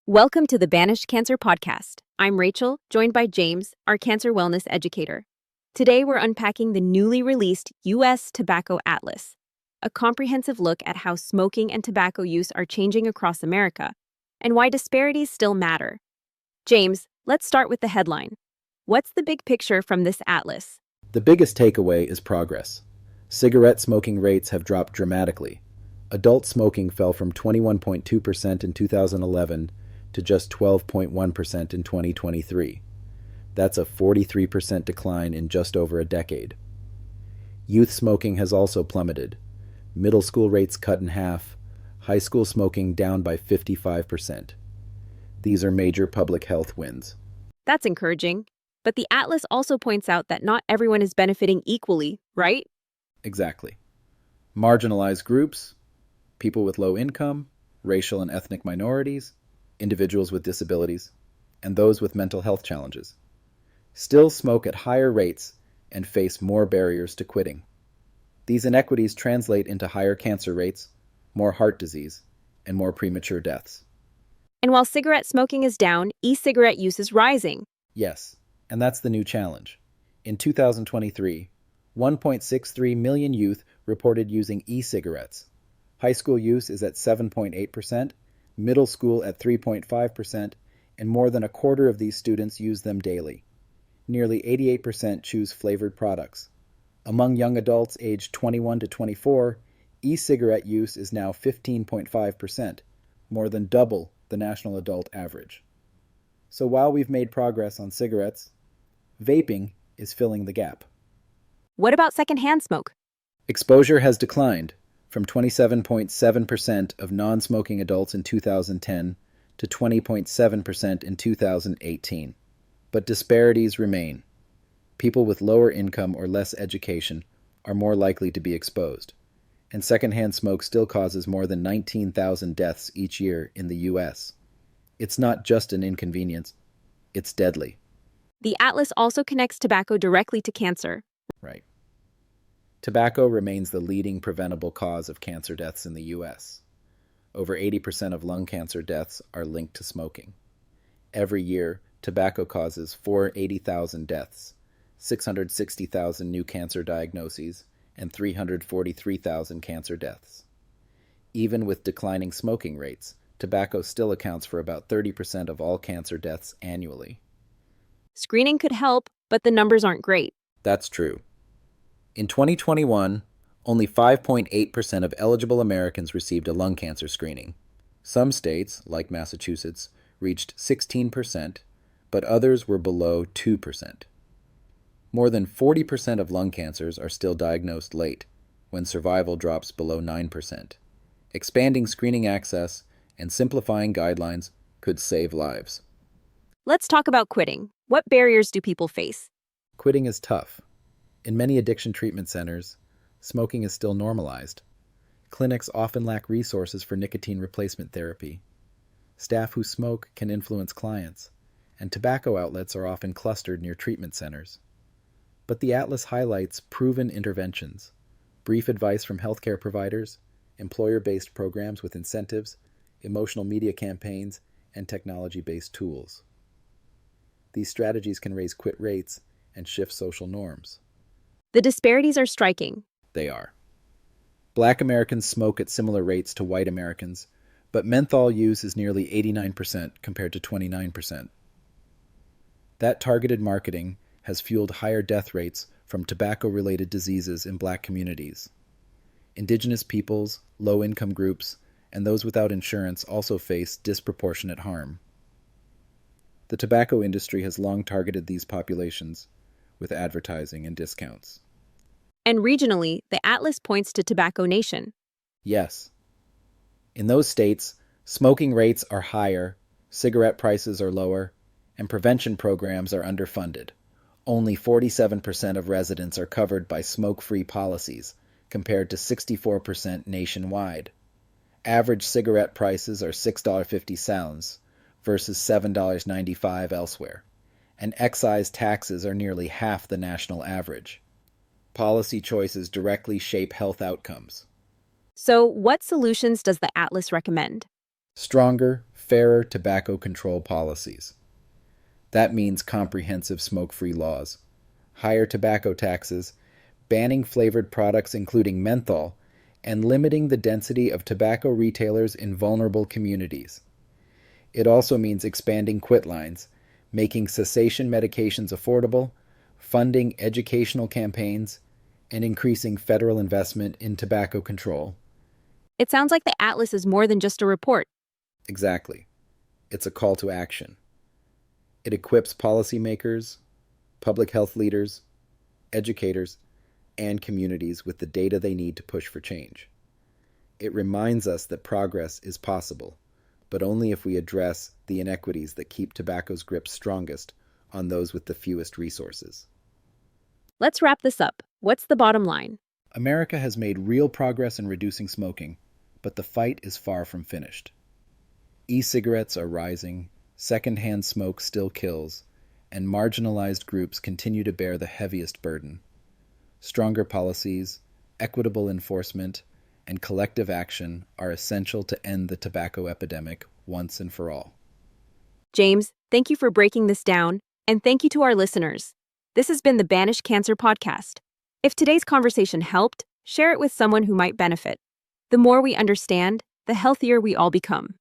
Welcome to the BanishCancer podcast. I'm Rachel, joined by James, our cancer wellness educator. Today we're unpacking the newly released U.S. Tobacco Atlas, a comprehensive look at how smoking and tobacco use are changing across America and why disparities still matter. James, let's start with the headline. What's the big picture from this atlas? The biggest takeaway is progress. Cigarette smoking rates have dropped dramatically. Adult smoking fell from 21.2% in 2011 to just 12.1% in 2023. That's a 43% decline in just over a decade. Youth smoking has also plummeted. Middle school rates cut in half, high school smoking down by 55%. These are major public health wins. That's encouraging. But the atlas also points out that not everyone is benefiting equally, right? Exactly. Marginalized groups, people with low income, racial and ethnic minorities, individuals with disabilities, and those with mental health challenges still smoke at higher rates and face more barriers to quitting. These inequities translate into higher cancer rates, more heart disease, and more premature deaths. And while cigarette smoking is down, e-cigarette use is rising. Yes, and that's the new challenge. In 2023, 1.63 million youth reported using e-cigarettes. High school use is at 7.8%, middle school at 3.5%, and more than a quarter of these students use them daily. Nearly 88% choose flavored products. Among young adults aged 21 to 24, e-cigarette use is now 15.5%, more than double the national adult average. So while we've made progress on cigarettes, vaping is filling the gap. What about secondhand smoke? Exposure has declined from 27.7% of non-smoking adults in 2010 to 20.7% in 2018. But disparities remain. People with lower income or less education are more likely to be exposed, and secondhand smoke still causes more than 19,000 deaths each year in the U.S. It's not just an inconvenience, it's deadly. The atlas also connects tobacco directly to cancer. Right. Tobacco remains the leading preventable cause of cancer deaths in the U.S. Over 80% of lung cancer deaths are linked to smoking. Every year, tobacco causes 480,000 deaths, 660,000 new cancer diagnoses, and 343,000 cancer deaths. Even with declining smoking rates, tobacco still accounts for about 30% of all cancer deaths annually. Screening could help, but the numbers aren't great. That's true. In 2021, only 5.8% of eligible Americans received a lung cancer screening. Some states, like Massachusetts, reached 16%, but others were below 2%. More than 40% of lung cancers are still diagnosed late, when survival drops below 9%. Expanding screening access and simplifying guidelines could save lives. Let's talk about quitting. What barriers do people face? Quitting is tough. In many addiction treatment centers, smoking is still normalized. Clinics often lack resources for nicotine replacement therapy. Staff who smoke can influence clients, and tobacco outlets are often clustered near treatment centers. But the Atlas highlights proven interventions, brief advice from healthcare providers, employer-based programs with incentives, emotional media campaigns, and technology-based tools. These strategies can raise quit rates and shift social norms. The disparities are striking. They are. Black Americans smoke at similar rates to white Americans, but menthol use is nearly 89% compared to 29%. That targeted marketing has fueled higher death rates from tobacco-related diseases in Black communities. Indigenous peoples, low-income groups, and those without insurance also face disproportionate harm. The tobacco industry has long targeted these populations with advertising and discounts. And regionally, the atlas points to Tobacco Nation. Yes. In those states, smoking rates are higher, cigarette prices are lower, and prevention programs are underfunded. Only 47% of residents are covered by smoke-free policies, compared to 64% nationwide. Average cigarette prices are $6.50 versus $7.95 elsewhere, and excise taxes are nearly half the national average. Policy choices directly shape health outcomes. So, what solutions does the atlas recommend? Stronger, fairer tobacco control policies. That means comprehensive smoke-free laws, higher tobacco taxes, banning flavored products including menthol, and limiting the density of tobacco retailers in vulnerable communities. It also means expanding quit lines, making cessation medications affordable, funding educational campaigns, and increasing federal investment in tobacco control. It sounds like the Atlas is more than just a report. Exactly. It's a call to action. It equips policymakers, public health leaders, educators, and communities with the data they need to push for change. It reminds us that progress is possible, but only if we address the inequities that keep tobacco's grip strongest on those with the fewest resources. Let's wrap this up. What's the bottom line? America has made real progress in reducing smoking, but the fight is far from finished. E-cigarettes are rising, secondhand smoke still kills, and marginalized groups continue to bear the heaviest burden. Stronger policies, equitable enforcement, and collective action are essential to end the tobacco epidemic once and for all. James, thank you for breaking this down, and thank you to our listeners. This has been the BanishCancer podcast. If today's conversation helped, share it with someone who might benefit. The more we understand, the healthier we all become.